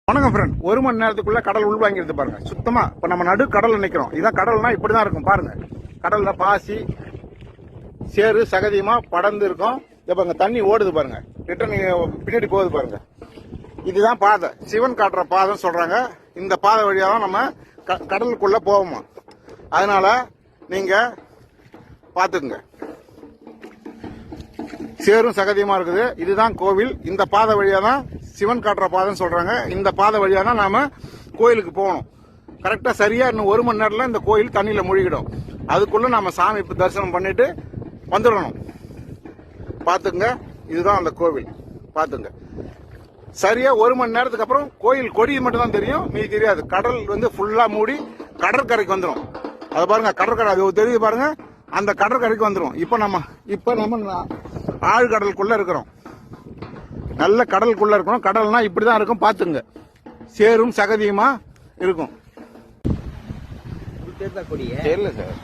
வணக்கம் ஃப்ரெண்ட். ஒரு மணி நேரத்துக்குள்ள கடல் உள்வாங்கிருது பாருங்க. சுத்தமா இப்ப நம்ம நடு கடல்ல நிக்கிறோம். இதான் கடல்னா இப்படிதான் இருக்கும் பாருங்க. கடல்ல பாசி சேறு சகதியமா படர்ந்து இருக்கும். இப்ப தண்ணி ஓடுது பாருங்க. ரிட்டர்ன் பின்னாடி போகுது பாருங்க. இதுதான் பாதை, சிவன் காட்டுற பாதைன்னு சொல்றாங்க. இந்த பாதை வழியா தான் நம்ம கடலுக்குள்ள போவோமா. அதனால நீங்க பாத்துக்குங்க. சேரும் சகதியமா இருக்குது. இதுதான் கோவில். இந்த பாதை வழியா தான் சிவன் காட்டுற பாதைன்னு சொல்றாங்க. இந்த பாதை வழியா தான் நாம கோயிலுக்கு போகணும். கரெக்டா சரியா இன்னும் ஒரு மணி நேரத்துல இந்த கோயில் தண்ணியில மூழ்கிடும். அதுக்குள்ள நாம சாமி தரிசனம் பண்ணிட்டு வந்துடணும். பாத்துங்க, இதுதான் அந்த கோவில். பாத்துங்க, சரியா ஒரு மணி நேரத்துக்கு அப்புறம் கோயில் கொடி மட்டும் தான் தெரியும், மீதி தெரியாது. கடல் ஃபுல்லா மூடி கடற்கரைக்கு வந்துடும். அது பாருங்க, கடற்கரை அது தெரியுது பாருங்க. அந்த கடற்கரைக்கு வந்துடும். இப்ப நம்ம ஆழ்கடலுக்குள்ள இருக்கிறோம். நல்ல கடலுக்குள்ள இருக்கணும். கடல்னா இப்படிதான் இருக்கும். பாத்துங்க, சேரும் சகதியுமா இருக்கும். தெரியல சார்.